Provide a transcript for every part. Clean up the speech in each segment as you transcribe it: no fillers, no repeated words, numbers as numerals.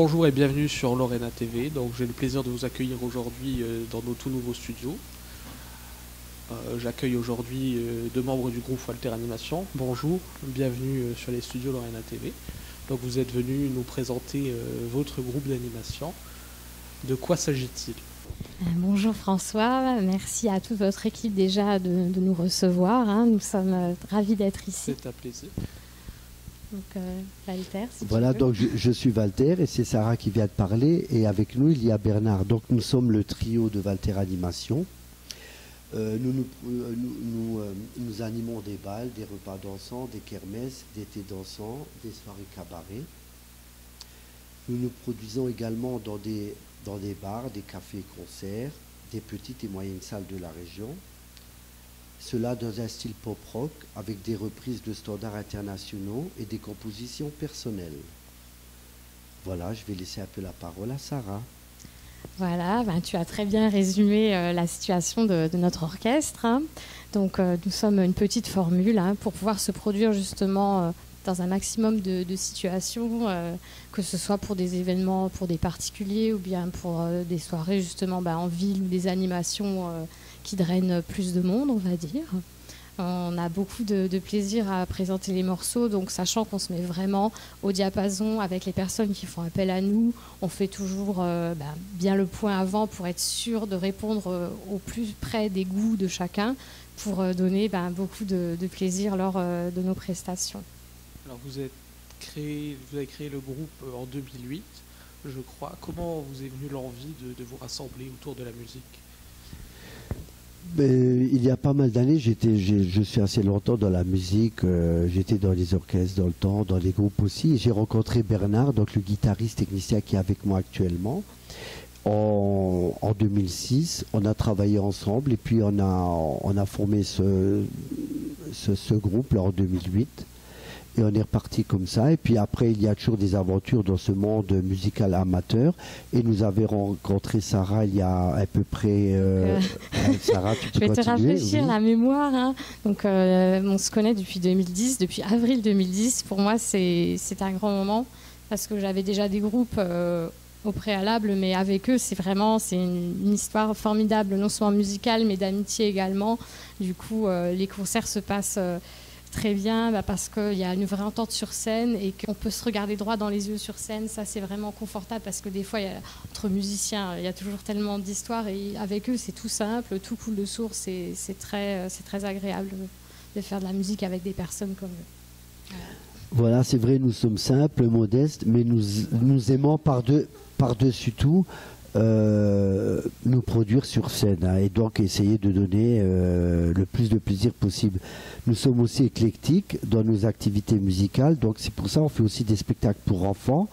Bonjour et bienvenue sur Lorena TV. Donc j'ai le plaisir de vous accueillir aujourd'hui dans nos tout nouveaux studios. J'accueille aujourd'hui deux membres du groupe Walter Animation. Bonjour, bienvenue sur les studios Lorena TV. Donc vous êtes venus nous présenter votre groupe d'animation. De quoi s'agit-il? Bonjour François, merci à toute votre équipe déjà de nous recevoir. Nous sommes ravis d'être ici. C'est un plaisir. Donc Walter, si voilà, tu veux. donc je suis Walter et c'est Sarah qui vient de parler. Et avec nous, il y a Bernard. Donc nous sommes le trio de Walter Animation. Nous animons des bals, des repas dansants, des kermesses, des thés dansants, des soirées cabaret. Nous nous produisons également dans des bars, des cafés-concerts, des petites et moyennes salles de la région. Cela dans un style pop-rock avec des reprises de standards internationaux et des compositions personnelles. Voilà, je vais laisser un peu la parole à Sarah. Voilà, tu as très bien résumé la situation de notre orchestre. Donc nous sommes une petite formule pour pouvoir se produire justement dans un maximum de situations, que ce soit pour des événements, pour des particuliers ou bien pour des soirées justement en ville ou des animations qui drainent plus de monde, on va dire. On a beaucoup de plaisir à présenter les morceaux, donc sachant qu'on se met vraiment au diapason avec les personnes qui font appel à nous. On fait toujours bien le point avant pour être sûr de répondre au plus près des goûts de chacun pour donner beaucoup de plaisir lors de nos prestations. Alors vous avez créé le groupe en 2008, je crois. Comment vous est venue l'envie de vous rassembler autour de la musique? Il y a pas mal d'années, je suis assez longtemps dans la musique, j'étais dans les orchestres dans le temps, dans les groupes aussi. J'ai rencontré Bernard, donc le guitariste technicien qui est avec moi actuellement, en 2006. On a travaillé ensemble et puis on a formé ce groupe là, en 2008. Et on est reparti comme ça. Et puis après, il y a toujours des aventures dans ce monde musical amateur. Et nous avons rencontré Sarah il y a à peu près... Sarah, tu peux je vais te continuer, rafraîchir la mémoire. Donc, on se connaît depuis 2010, depuis avril 2010. Pour moi, c'est un grand moment parce que j'avais déjà des groupes au préalable, mais avec eux, c'est une histoire formidable, non seulement musicale, mais d'amitié également. Du coup, les concerts se passent... très bien, parce qu'il y a une vraie entente sur scène et qu'on peut se regarder droit dans les yeux sur scène. Ça, c'est vraiment confortable parce que des fois, entre musiciens, il y a toujours tellement d'histoires et avec eux, c'est tout simple, tout coule de source. C'est très agréable de faire de la musique avec des personnes comme eux. Voilà, c'est vrai, nous sommes simples, modestes, mais nous aimons par-dessus tout nous produire sur scène et donc essayer de donner le plus de plaisir possible. Nous sommes aussi éclectiques dans nos activités musicales, donc c'est pour ça qu'on fait aussi des spectacles pour enfants.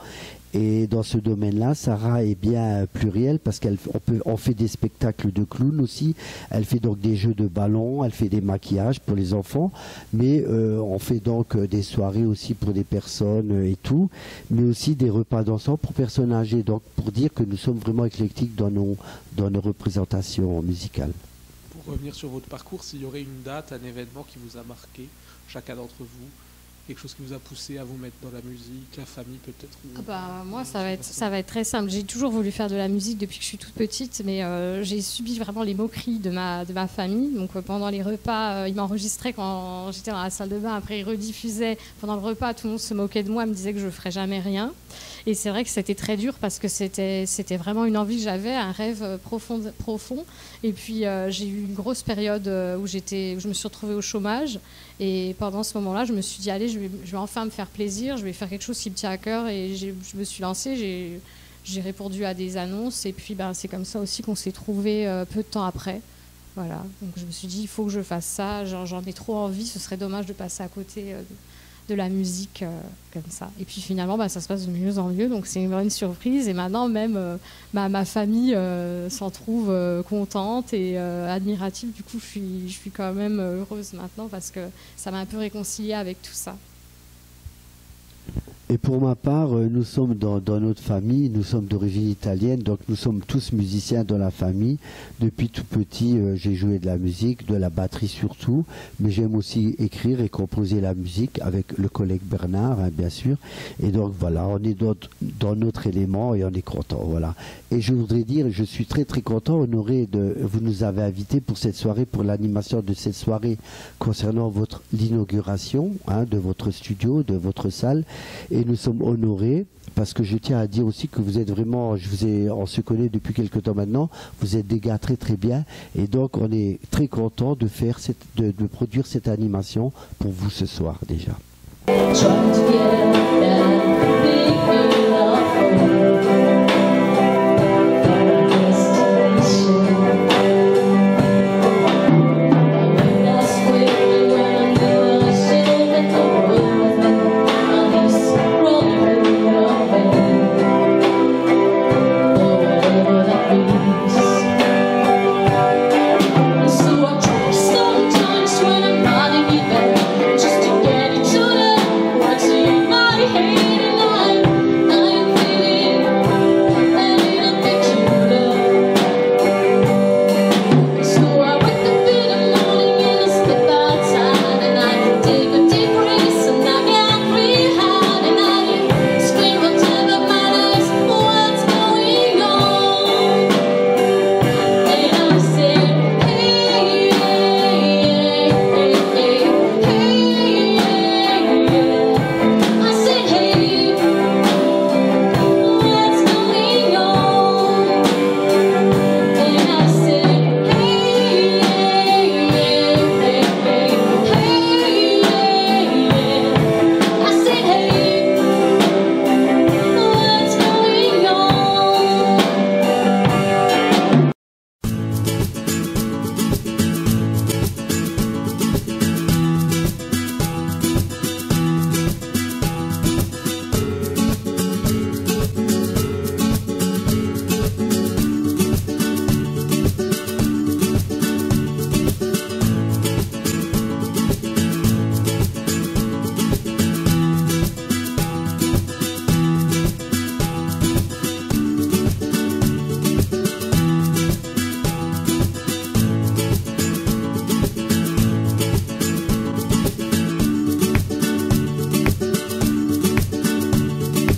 Et dans ce domaine-là, Sarah est bien plurielle parce qu'on fait des spectacles de clowns aussi. Elle fait donc des jeux de ballon, elle fait des maquillages pour les enfants, mais on fait donc des soirées aussi pour des personnes et tout, mais aussi des repas dansants pour personnes âgées. Donc pour dire que nous sommes vraiment éclectiques dans nos représentations musicales. Pour revenir sur votre parcours, s'il y aurait une date, un événement qui vous a marqué, chacun d'entre vous, quelque chose qui vous a poussé à vous mettre dans la musique, la famille peut-être? Moi, ça va être très simple. J'ai toujours voulu faire de la musique depuis que je suis toute petite, mais j'ai subi vraiment les moqueries de ma famille. Donc pendant les repas, ils m'enregistraient quand j'étais dans la salle de bain. Après, ils rediffusaient pendant le repas. Tout le monde se moquait de moi, me disait que je ne ferais jamais rien. Et c'est vrai que c'était très dur parce que c'était vraiment une envie que j'avais, un rêve profond. Et puis j'ai eu une grosse période où je me suis retrouvée au chômage. Et pendant ce moment-là, je me suis dit, allez, je vais enfin me faire plaisir, je vais faire quelque chose qui me tient à cœur. Et je me suis lancée, j'ai répondu à des annonces. Et puis c'est comme ça aussi qu'on s'est trouvés peu de temps après. Voilà. Donc je me suis dit, il faut que je fasse ça, j'en ai trop envie, ce serait dommage de passer à côté de la musique comme ça. Et puis finalement, ça se passe de mieux en mieux, donc c'est une vraie surprise. Et maintenant, même ma famille s'en trouve contente et admirative. Du coup, je suis quand même heureuse maintenant parce que ça m'a un peu réconciliée avec tout ça. Et pour ma part, nous sommes dans notre famille, nous sommes d'origine italienne, donc nous sommes tous musiciens dans la famille. Depuis tout petit, j'ai joué de la musique, de la batterie surtout, mais j'aime aussi écrire et composer la musique avec le collègue Bernard, hein, bien sûr. Et donc voilà, on est dans notre élément et on est content, voilà. Et je voudrais dire, je suis très très content, honoré vous nous avez invités pour cette soirée, pour l'animation de cette soirée concernant l'inauguration, hein, de votre studio, de votre salle. Et nous sommes honorés parce que je tiens à dire aussi que vous êtes vraiment, on se connaît depuis quelque temps maintenant, vous êtes des gars très très bien et donc on est très content de produire cette animation pour vous ce soir déjà.